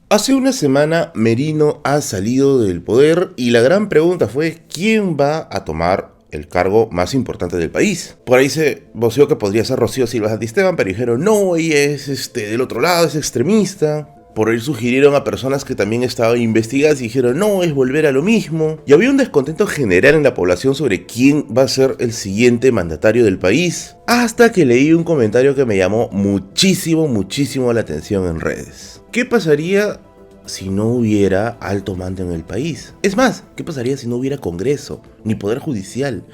Hace una semana Merino ha salido del poder y la gran pregunta fue ¿quién va a tomar el cargo más importante del país? Por ahí se voceó que podría ser Rocío Silva Santisteban, pero dijeron no, ella es del otro lado, es extremista. Por ahí sugirieron a personas que también estaban investigadas y dijeron no, es volver a lo mismo. Y había un descontento general en la población sobre quién va a ser el siguiente mandatario del país. Hasta que leí un comentario que me llamó muchísimo la atención en redes. ¿Qué pasaría si no hubiera alto mando en el país? Es más, ¿qué pasaría si no hubiera Congreso, ni Poder Judicial?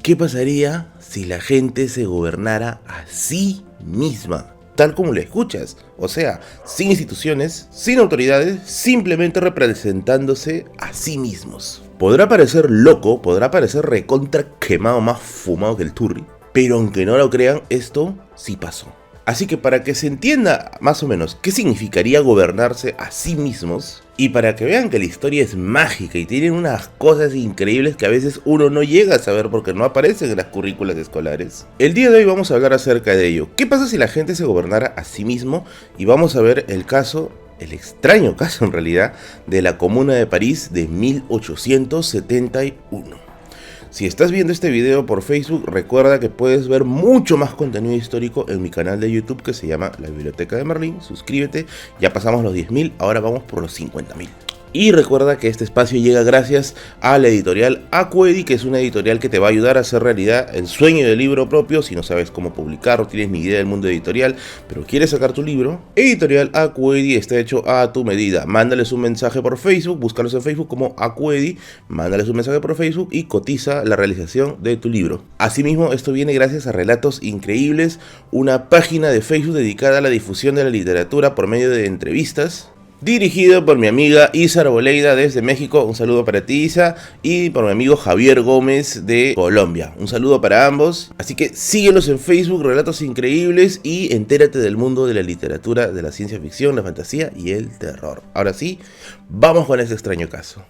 ¿Qué pasaría si la gente se gobernara a sí misma? Tal como lo escuchas, o sea, sin instituciones, sin autoridades, simplemente representándose a sí mismos. Podrá parecer loco, podrá parecer recontra quemado, más fumado que el turri, pero aunque no lo crean, esto sí pasó. Así que para que se entienda más o menos qué significaría gobernarse a sí mismos, y para que vean que la historia es mágica y tienen unas cosas increíbles que a veces uno no llega a saber porque no aparecen en las currículas escolares, el día de hoy vamos a hablar acerca de ello. ¿Qué pasa si la gente se gobernara a sí mismo? Y vamos a ver el caso, el extraño caso en realidad, de la Comuna de París de 1871. Si estás viendo este video por Facebook, recuerda que puedes ver mucho más contenido histórico en mi canal de YouTube que se llama La Biblioteca de Merlín. Suscríbete, ya pasamos los 10.000, ahora vamos por los 50.000. Y recuerda que este espacio llega gracias a la editorial Acuedi, que es una editorial que te va a ayudar a hacer realidad el sueño del libro propio. Si no sabes cómo publicar, no tienes ni idea del mundo editorial, pero quieres sacar tu libro, Editorial Acuedi está hecho a tu medida. Mándales un mensaje por Facebook, búscalos en Facebook como Acuedi, mándales un mensaje por Facebook y cotiza la realización de tu libro. Asimismo, esto viene gracias a Relatos Increíbles, una página de Facebook dedicada a la difusión de la literatura por medio de entrevistas, dirigido por mi amiga Isa Arboleida desde México, un saludo para ti Isa, y por mi amigo Javier Gómez de Colombia, un saludo para ambos. Así que síguelos en Facebook, Relatos Increíbles, y entérate del mundo de la literatura, de la ciencia ficción, la fantasía y el terror. Ahora sí, vamos con este extraño caso.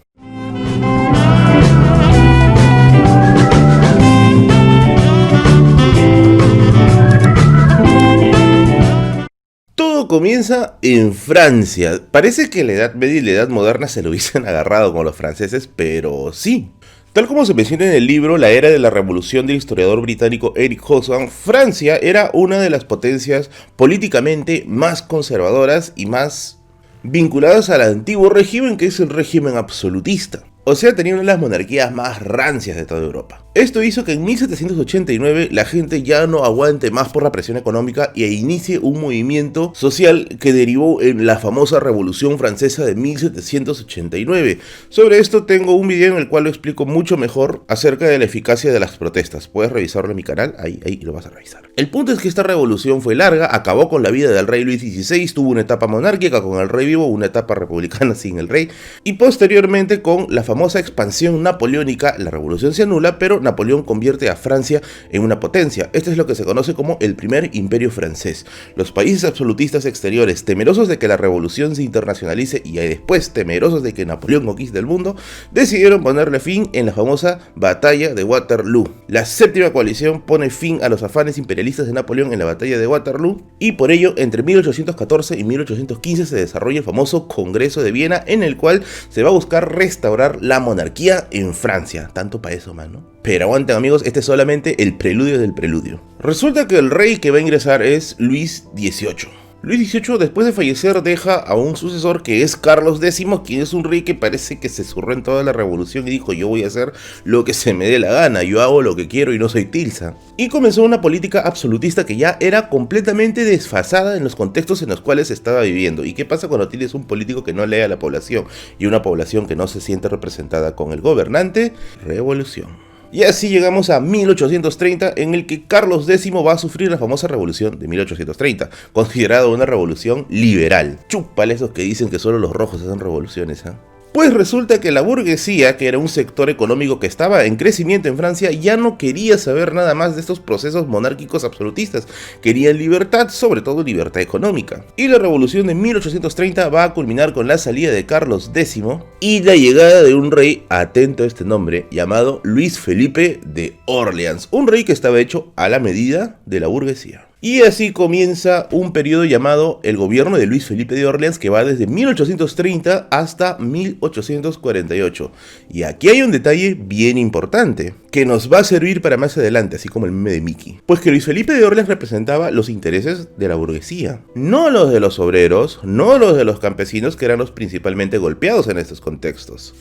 Todo comienza en Francia. Parece que la Edad Media y la Edad Moderna se lo hubiesen agarrado con los franceses, pero sí. Tal como se menciona en el libro La Era de la Revolución del historiador británico Eric Hobsbawm, Francia era una de las potencias políticamente más conservadoras y más vinculadas al antiguo régimen, que es el régimen absolutista. O sea, tenía una de las monarquías más rancias de toda Europa. Esto hizo que en 1789 la gente ya no aguante más por la presión económica y inicie un movimiento social que derivó en la famosa Revolución Francesa de 1789. Sobre esto tengo un video en el cual lo explico mucho mejor acerca de la eficacia de las protestas. Puedes revisarlo en mi canal, ahí lo vas a revisar. El punto es que esta revolución fue larga, acabó con la vida del rey Luis XVI, tuvo una etapa monárquica con el rey vivo, una etapa republicana sin el rey, y posteriormente con la famosa expansión napoleónica, la revolución se anula, pero Napoleón convierte a Francia en una potencia. Esto es lo que se conoce como el primer imperio francés. Los países absolutistas exteriores, temerosos de que la revolución se internacionalice y después temerosos de que Napoleón conquiste el mundo, decidieron ponerle fin en la famosa batalla de Waterloo. La séptima coalición pone fin a los afanes imperialistas de Napoleón en la batalla de Waterloo, y por ello entre 1814 y 1815 se desarrolla el famoso Congreso de Viena, en el cual se va a buscar restaurar la monarquía en Francia. Tanto para eso, mano. Pero aguanten amigos, este es solamente el preludio del preludio. Resulta que el rey que va a ingresar es Luis XVIII. Luis XVIII, después de fallecer, deja a un sucesor que es Carlos X, quien es un rey que parece que se zurró en toda la revolución y dijo: yo voy a hacer lo que se me dé la gana, yo hago lo que quiero y no soy tilsa. Y comenzó una política absolutista que ya era completamente desfasada en los contextos en los cuales se estaba viviendo. ¿Y qué pasa cuando tienes un político que no lee a la población y una población que no se siente representada con el gobernante? Revolución. Y así llegamos a 1830, en el que Carlos X va a sufrir la famosa revolución de 1830, considerada una revolución liberal. Chúpale esos que dicen que solo los rojos hacen revoluciones, ¿eh? Pues resulta que la burguesía, que era un sector económico que estaba en crecimiento en Francia, ya no quería saber nada más de estos procesos monárquicos absolutistas. Querían libertad, sobre todo libertad económica. Y la revolución de 1830 va a culminar con la salida de Carlos X y la llegada de un rey, atento a este nombre, llamado Luis Felipe de Orleans. Un rey que estaba hecho a la medida de la burguesía. Y así comienza un periodo llamado el gobierno de Luis Felipe de Orleans, que va desde 1830 hasta 1848. Y aquí hay un detalle bien importante, que nos va a servir para más adelante, así como el meme de Mickey. Pues que Luis Felipe de Orleans representaba los intereses de la burguesía, no los de los obreros, no los de los campesinos, que eran los principalmente golpeados en estos contextos.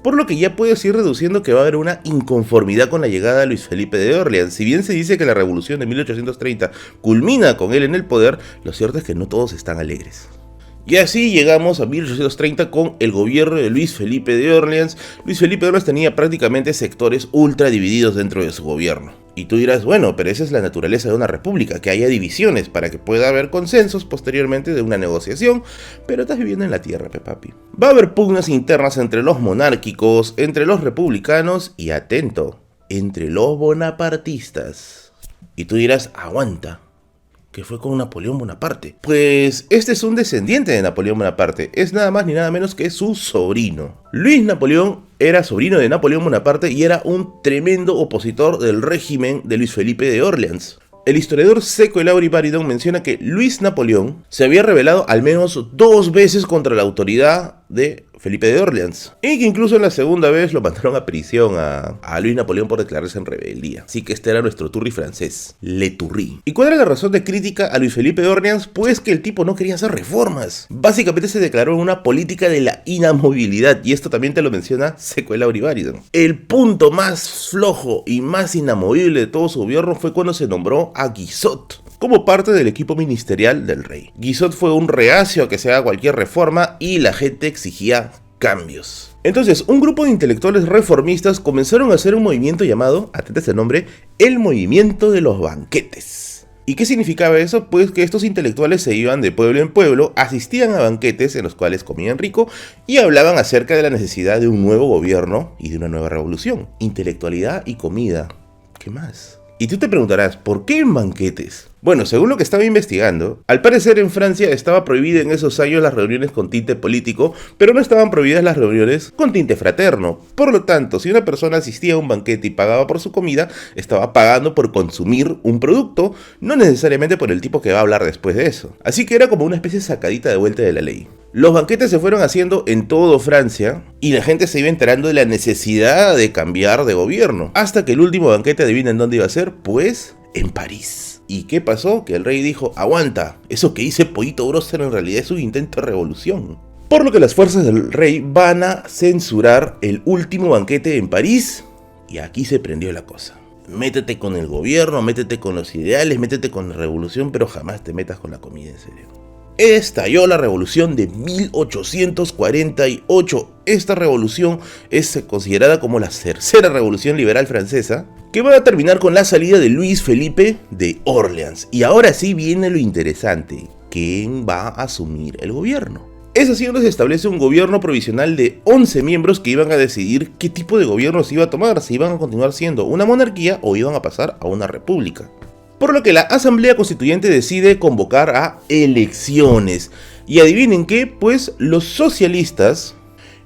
Por lo que ya puedes ir reduciendo que va a haber una inconformidad con la llegada de Luis Felipe de Orleans. Si bien se dice que la revolución de 1830 culmina con él en el poder, lo cierto es que no todos están alegres. Y así llegamos a 1830 con el gobierno de Luis Felipe de Orleans. Luis Felipe de Orleans tenía prácticamente sectores ultra divididos dentro de su gobierno. Y tú dirás, bueno, pero esa es la naturaleza de una república, que haya divisiones para que pueda haber consensos posteriormente de una negociación, pero estás viviendo en la tierra, papi. Va a haber pugnas internas entre los monárquicos, entre los republicanos y, atento, entre los bonapartistas. Y tú dirás, aguanta, que fue con Napoleón Bonaparte. Pues este es un descendiente de Napoleón Bonaparte, es nada más ni nada menos que su sobrino. Luis Napoleón era sobrino de Napoleón Bonaparte y era un tremendo opositor del régimen de Luis Felipe de Orleans. El historiador Seco Elauri Baridon menciona que Luis Napoleón se había rebelado al menos 2 veces contra la autoridad de Felipe de Orleans, y que incluso en la segunda vez lo mandaron a prisión a Luis Napoleón por declararse en rebeldía. Así que este era nuestro Turri francés, Le Turri. ¿Y cuál era la razón de crítica a Luis Felipe de Orleans? Pues que el tipo no quería hacer reformas. Básicamente se declaró en una política de la inamovilidad, y esto también te lo menciona Seco Elauri Baridon. El punto más flojo y más inamovible de todo su gobierno fue cuando se nombró a Guizot como parte del equipo ministerial del rey. Guizot fue un reacio a que se haga cualquier reforma y la gente exigía cambios. Entonces, un grupo de intelectuales reformistas comenzaron a hacer un movimiento llamado, atenta a este nombre, el movimiento de los banquetes. ¿Y qué significaba eso? Pues que estos intelectuales se iban de pueblo en pueblo, asistían a banquetes en los cuales comían rico y hablaban acerca de la necesidad de un nuevo gobierno y de una nueva revolución. Intelectualidad y comida. ¿Qué más? Y tú te preguntarás, ¿por qué en banquetes? Bueno, según lo que estaba investigando, al parecer en Francia estaba prohibida en esos años las reuniones con tinte político, pero no estaban prohibidas las reuniones con tinte fraterno. Por lo tanto, si una persona asistía a un banquete y pagaba por su comida, estaba pagando por consumir un producto, no necesariamente por el tipo que va a hablar después de eso. Así que era como una especie de sacadita de vuelta de la ley. Los banquetes se fueron haciendo en todo Francia y la gente se iba enterando de la necesidad de cambiar de gobierno. Hasta que el último banquete, adivina en dónde iba a ser, pues en París. ¿Y qué pasó? Que el rey dijo, aguanta, eso que hice Pollito Brother en realidad es un intento de revolución. Por lo que las fuerzas del rey van a censurar el último banquete en París y aquí se prendió la cosa. Métete con el gobierno, métete con los ideales, métete con la revolución, pero jamás te metas con la comida, en serio. Estalló la revolución de 1848. Esta revolución es considerada como la tercera revolución liberal francesa, que va a terminar con la salida de Luis Felipe de Orleans. Y ahora sí viene lo interesante, ¿quién va a asumir el gobierno? Es así donde se establece un gobierno provisional de 11 miembros que iban a decidir qué tipo de gobierno se iba a tomar, si iban a continuar siendo una monarquía o iban a pasar a una república. Por lo que la Asamblea Constituyente decide convocar a elecciones. Y adivinen qué, pues los socialistas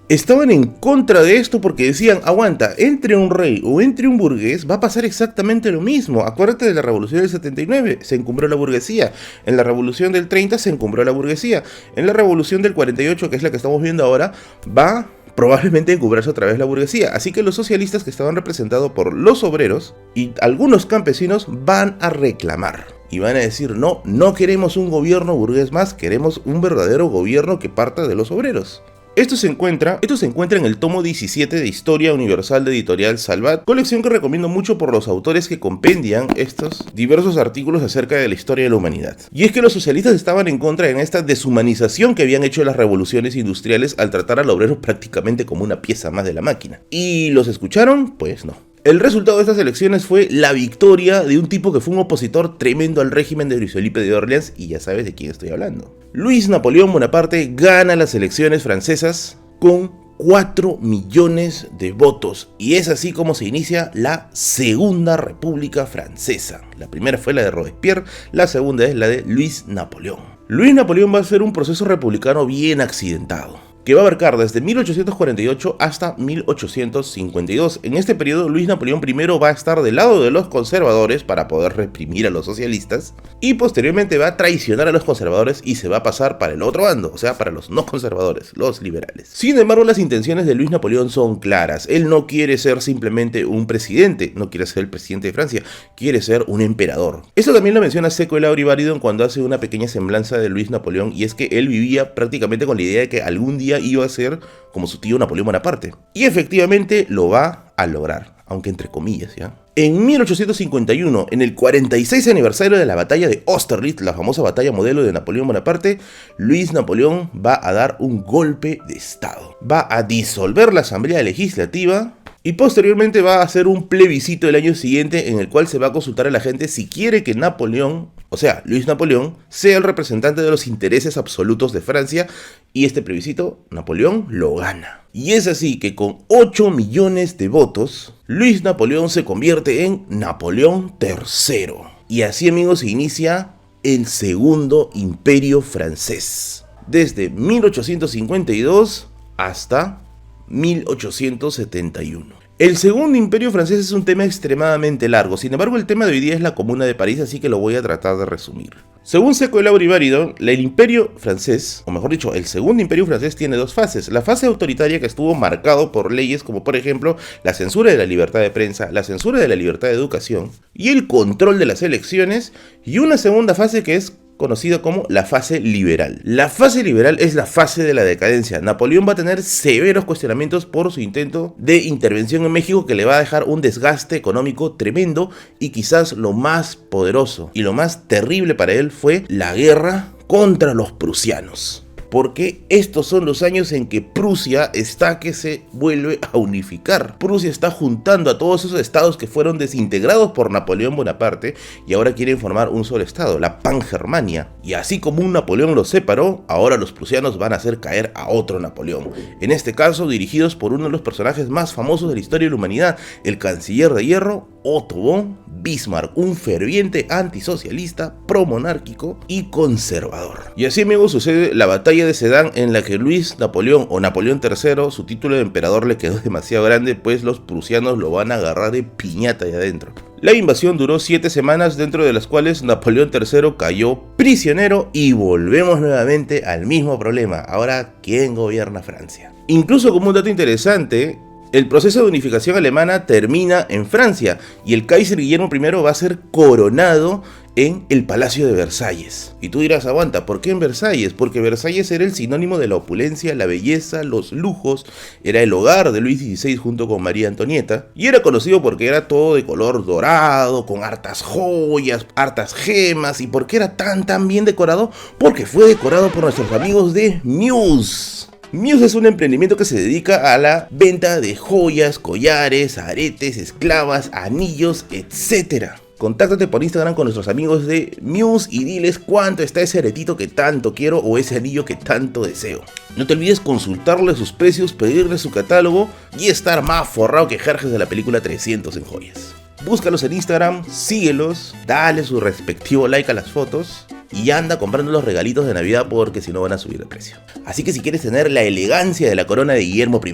estaban en contra de esto porque decían, aguanta, entre un rey o entre un burgués va a pasar exactamente lo mismo. Acuérdate de la revolución del 79, se encumbró la burguesía. En la revolución del 30 se encumbró la burguesía. En la revolución del 48, que es la que estamos viendo ahora, va probablemente encumbrarse otra vez la burguesía. Así que los socialistas, que estaban representados por los obreros y algunos campesinos, van a reclamar. Y van a decir, no, no queremos un gobierno burgués más, queremos un verdadero gobierno que parta de los obreros. Esto se encuentra en el tomo 17 de Historia Universal de Editorial Salvat, colección que recomiendo mucho por los autores que compendian estos diversos artículos acerca de la historia de la humanidad. Y es que los socialistas estaban en contra de esta deshumanización que habían hecho las revoluciones industriales al tratar al obrero prácticamente como una pieza más de la máquina. ¿Y los escucharon? Pues no. El resultado de estas elecciones fue la victoria de un tipo que fue un opositor tremendo al régimen de Luis Felipe de Orleans, y ya sabes de quién estoy hablando. Luis Napoleón Bonaparte gana las elecciones francesas con 4 millones de votos, y es así como se inicia la Segunda República Francesa. La primera fue la de Robespierre, la segunda es la de Luis Napoleón. Luis Napoleón va a ser un proceso republicano bien accidentado. que va a abarcar desde 1848 hasta 1852. En este periodo, Luis Napoleón I va a estar del lado de los conservadores para poder reprimir a los socialistas, y posteriormente va a traicionar a los conservadores y se va a pasar para el otro bando, o sea, para los no conservadores, los liberales. Sin embargo, las intenciones de Luis Napoleón son claras. Él no quiere ser simplemente un presidente, no quiere ser el presidente de Francia, quiere ser un emperador. Esto también lo menciona Seco el Aurivárido cuando hace una pequeña semblanza de Luis Napoleón, y es que él vivía prácticamente con la idea de que algún día iba a ser como su tío Napoleón Bonaparte. Y efectivamente lo va a lograr, aunque entre comillas, ¿ya? En 1851, en el 46 aniversario de la batalla de Austerlitz, la famosa batalla modelo de Napoleón Bonaparte, Luis Napoleón va a dar un golpe de estado. Va a disolver la Asamblea Legislativa y posteriormente va a hacer un plebiscito el año siguiente en el cual se va a consultar a la gente si quiere que Napoleón, o sea, Luis Napoleón, sea el representante de los intereses absolutos de Francia, y este plebiscito Napoleón lo gana. Y es así que con 8 millones de votos, Luis Napoleón se convierte en Napoleón III. Y así, amigos, se inicia el Segundo Imperio Francés, desde 1852 hasta 1871. El Segundo Imperio Francés es un tema extremadamente largo, sin embargo el tema de hoy día es la Comuna de París, así que lo voy a tratar de resumir. Según Seco el Aurivárido, el Imperio Francés, o mejor dicho, el Segundo Imperio Francés tiene dos fases. La fase autoritaria, que estuvo marcado por leyes como por ejemplo la censura de la libertad de prensa, la censura de la libertad de educación y el control de las elecciones, y una segunda fase que es conocida como la fase liberal. La fase liberal es la fase de la decadencia. Napoleón va a tener severos cuestionamientos por su intento de intervención en México, que le va a dejar un desgaste económico tremendo, y quizás lo más poderoso y lo más terrible para él fue la guerra contra los prusianos. Porque estos son los años en que Prusia está que se vuelve a unificar. Prusia está juntando a todos esos estados que fueron desintegrados por Napoleón Bonaparte y ahora quieren formar un solo estado, la Pangermania. Y así como un Napoleón los separó, ahora los prusianos van a hacer caer a otro Napoleón. En este caso dirigidos por uno de los personajes más famosos de la historia de la humanidad, el canciller de hierro, Otto von Bismarck, un ferviente antisocialista, promonárquico y conservador. Y así, amigos, sucede la batalla de Sedan, en la que Luis Napoleón o Napoleón III, su título de emperador le quedó demasiado grande, pues los prusianos lo van a agarrar de piñata ahí adentro. La invasión duró 7 semanas, dentro de las cuales Napoleón III cayó prisionero, y volvemos nuevamente al mismo problema. Ahora, ¿quién gobierna Francia? Incluso, como un dato interesante, el proceso de unificación alemana termina en Francia y el Kaiser Guillermo I va a ser coronado en el Palacio de Versalles. Y tú dirás, aguanta, ¿por qué en Versalles? Porque Versalles era el sinónimo de la opulencia, la belleza, los lujos, era el hogar de Luis XVI junto con María Antonieta, y era conocido porque era todo de color dorado, con hartas joyas, hartas gemas. ¿Y por qué era tan bien decorado? Porque fue decorado por nuestros amigos de Muse. Muse es un emprendimiento que se dedica a la venta de joyas, collares, aretes, esclavas, anillos, etc. Contáctate por Instagram con nuestros amigos de Muse y diles cuánto está ese aretito que tanto quiero o ese anillo que tanto deseo. No te olvides consultarle sus precios, pedirle su catálogo y estar más forrado que Jerjes de la película 300 en joyas. Búscalos en Instagram, síguelos, dale su respectivo like a las fotos y anda comprando los regalitos de Navidad, porque si no van a subir de precio. Así que si quieres tener la elegancia de la corona de Guillermo I,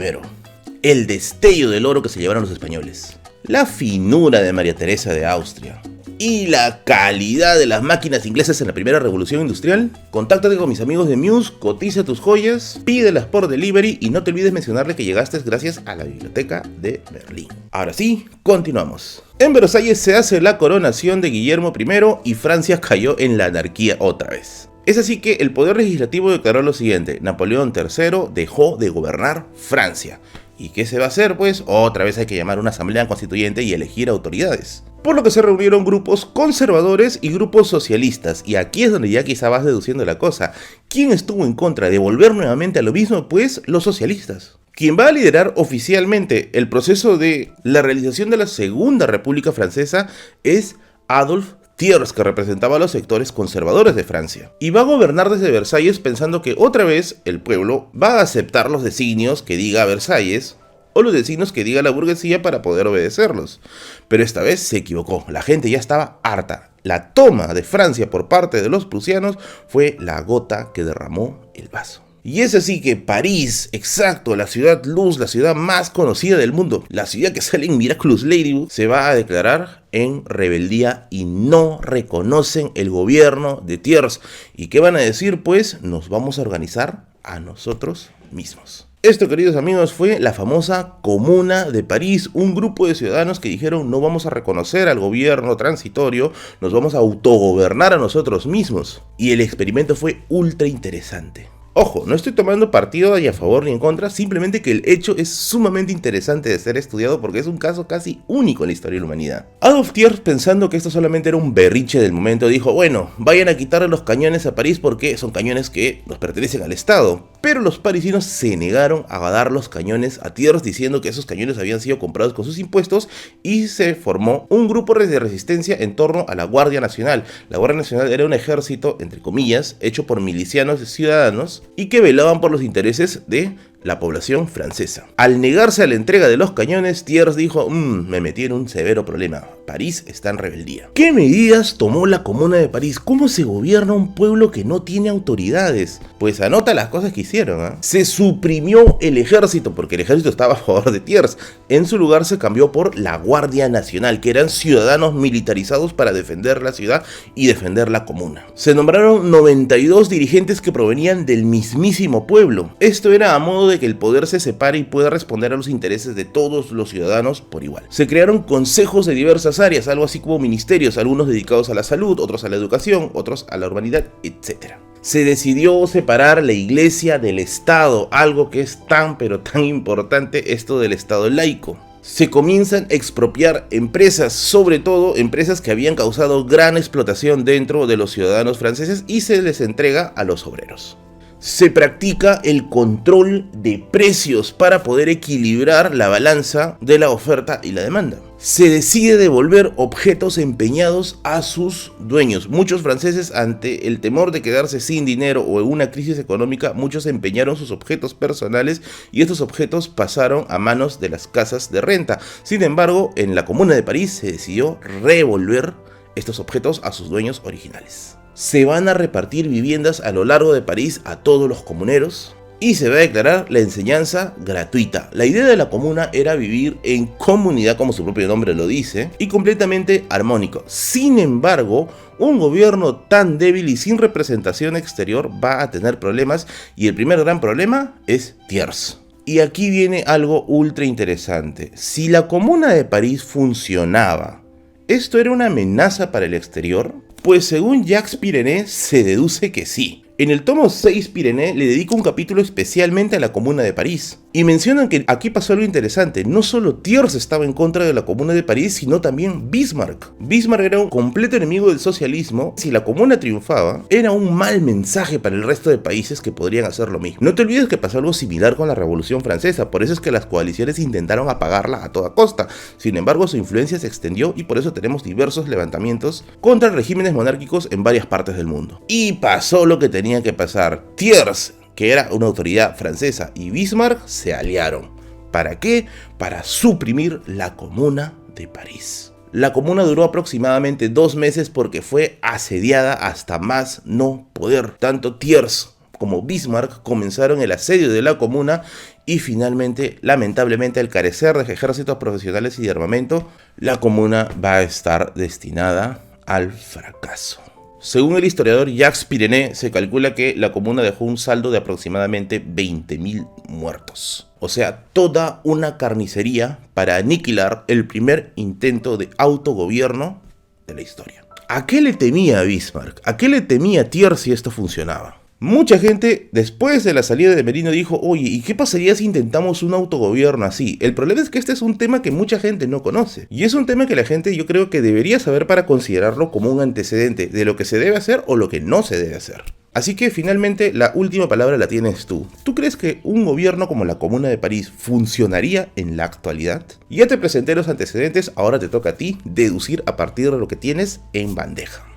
el destello del oro que se llevaron los españoles, la finura de María Teresa de Austria y la calidad de las máquinas inglesas en la primera revolución industrial, contáctate con mis amigos de Muse, cotiza tus joyas, pídelas por delivery y no te olvides mencionarle que llegaste gracias a la Biblioteca de Berlín. Ahora sí, continuamos. En Versalles se hace la coronación de Guillermo I y Francia cayó en la anarquía otra vez. Es así que el poder legislativo declaró lo siguiente: Napoleón III dejó de gobernar Francia. ¿Y qué se va a hacer? Pues otra vez hay que llamar a una asamblea constituyente y elegir autoridades. Por lo que se reunieron grupos conservadores y grupos socialistas. Y aquí es donde ya quizá vas deduciendo la cosa. ¿Quién estuvo en contra de volver nuevamente a lo mismo? Pues los socialistas. Quien va a liderar oficialmente el proceso de la realización de la Segunda República Francesa es Adolphe Thiers, que representaba a los sectores conservadores de Francia. Y va a gobernar desde Versalles pensando que otra vez el pueblo va a aceptar los designios que diga Versalles o los designios que diga la burguesía para poder obedecerlos. Pero esta vez se equivocó, la gente ya estaba harta. La toma de Francia por parte de los prusianos fue la gota que derramó el vaso. Y es así que París, exacto, la ciudad luz, la ciudad más conocida del mundo, la ciudad que sale en Miraculous Ladybug, se va a declarar en rebeldía y no reconocen el gobierno de Thiers. ¿Y qué van a decir? Pues nos vamos a organizar a nosotros mismos. Esto, queridos amigos, fue la famosa Comuna de París, un grupo de ciudadanos que dijeron no vamos a reconocer al gobierno transitorio, nos vamos a autogobernar a nosotros mismos. Y el experimento fue ultra interesante. Ojo, no estoy tomando partido ni a favor ni en contra, simplemente que el hecho es sumamente interesante de ser estudiado porque es un caso casi único en la historia de la humanidad. Adolf Thiers, pensando que esto solamente era un berriche del momento, dijo, bueno, vayan a quitarle los cañones a París porque son cañones que nos pertenecen al Estado. Pero los parisinos se negaron a dar los cañones a Thiers diciendo que esos cañones habían sido comprados con sus impuestos y se formó un grupo de resistencia en torno a la Guardia Nacional. La Guardia Nacional era un ejército, entre comillas, hecho por milicianos ciudadanos y que velaban por los intereses de la población francesa. Al negarse a la entrega de los cañones, Thiers dijo, me metí en un severo problema, París está en rebeldía. ¿Qué medidas tomó la Comuna de París? ¿Cómo se gobierna un pueblo que no tiene autoridades? Pues anota las cosas que hicieron, ¿eh? Se suprimió el ejército, porque el ejército estaba a favor de Thiers. En su lugar se cambió por la Guardia Nacional, que eran ciudadanos militarizados para defender la ciudad y defender la comuna. Se nombraron 92 dirigentes que provenían del mismísimo pueblo. Esto era a modo de que el poder se separe y pueda responder a los intereses de todos los ciudadanos por igual. Se crearon consejos de diversas áreas, algo así como ministerios, algunos dedicados a la salud, otros a la educación, otros a la urbanidad, etc. Se decidió separar la iglesia del Estado, algo que es tan pero tan importante, esto del Estado laico. Se comienzan a expropiar empresas, sobre todo empresas que habían causado gran explotación dentro de los ciudadanos franceses, y se les entrega a los obreros. Se practica el control de precios para poder equilibrar la balanza de la oferta y la demanda. Se decide devolver objetos empeñados a sus dueños. Muchos franceses, ante el temor de quedarse sin dinero o en una crisis económica, muchos empeñaron sus objetos personales y estos objetos pasaron a manos de las casas de renta. Sin embargo, en la Comuna de París se decidió revolver estos objetos a sus dueños originales. Se van a repartir viviendas a lo largo de París a todos los comuneros y se va a declarar la enseñanza gratuita. La idea de la comuna era vivir en comunidad, como su propio nombre lo dice, y completamente armónico. Sin embargo, un gobierno tan débil y sin representación exterior va a tener problemas, y el primer gran problema es Thiers. Y aquí viene algo ultra interesante. Si la Comuna de París funcionaba, ¿esto era una amenaza para el exterior? Pues según Jacques Pirenet se deduce que sí. En el tomo 6, Pirenet le dedica un capítulo especialmente a la Comuna de París. Y mencionan que aquí pasó algo interesante. No solo Thiers estaba en contra de la Comuna de París, sino también Bismarck. Bismarck era un completo enemigo del socialismo. Si la Comuna triunfaba, era un mal mensaje para el resto de países que podrían hacer lo mismo. No te olvides que pasó algo similar con la Revolución Francesa. Por eso es que las coaliciones intentaron apagarla a toda costa. Sin embargo, su influencia se extendió y por eso tenemos diversos levantamientos contra regímenes monárquicos en varias partes del mundo. Y pasó lo que tenía que pasar. Thiers, que era una autoridad francesa, y Bismarck se aliaron. ¿Para qué? Para suprimir la Comuna de París. La comuna duró aproximadamente 2 meses porque fue asediada hasta más no poder. Tanto Thiers como Bismarck comenzaron el asedio de la comuna y finalmente, lamentablemente, al carecer de ejércitos profesionales y de armamento, la comuna va a estar destinada al fracaso. Según el historiador Jacques Pirenet, se calcula que la comuna dejó un saldo de aproximadamente 20.000 muertos. O sea, toda una carnicería para aniquilar el primer intento de autogobierno de la historia. ¿A qué le temía Bismarck? ¿A qué le temía Thiers si esto funcionaba? Mucha gente, después de la salida de Merino, dijo, oye, ¿y qué pasaría si intentamos un autogobierno así? El problema es que este es un tema que mucha gente no conoce. Y es un tema que la gente, yo creo que debería saber para considerarlo como un antecedente de lo que se debe hacer o lo que no se debe hacer. Así que finalmente la última palabra la tienes tú. ¿Tú crees que un gobierno como la Comuna de París funcionaría en la actualidad? Ya te presenté los antecedentes, ahora te toca a ti deducir a partir de lo que tienes en bandeja.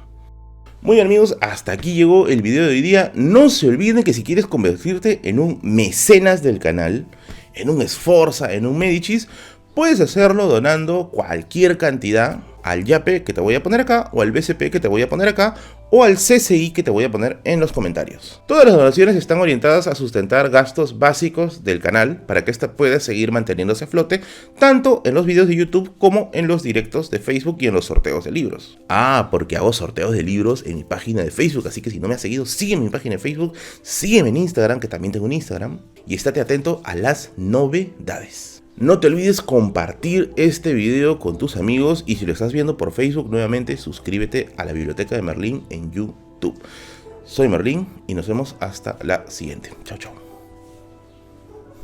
Muy bien amigos, hasta aquí llegó el video de hoy día. No se olviden que si quieres convertirte en un mecenas del canal, en un Sforza, en un Medicis, puedes hacerlo donando cualquier cantidad al YAPE que te voy a poner acá, o al BCP que te voy a poner acá, o al CCI que te voy a poner en los comentarios. Todas las donaciones están orientadas a sustentar gastos básicos del canal para que ésta pueda seguir manteniéndose a flote, tanto en los videos de YouTube como en los directos de Facebook y en los sorteos de libros. Ah, porque hago sorteos de libros en mi página de Facebook, así que si no me has seguido, sígueme en mi página de Facebook, sígueme en Instagram, que también tengo un Instagram, y estate atento a las novedades. No te olvides compartir este video con tus amigos y si lo estás viendo por Facebook, nuevamente suscríbete a la Biblioteca de Merlín en YouTube. Soy Merlín y nos vemos hasta la siguiente. Chao, chao.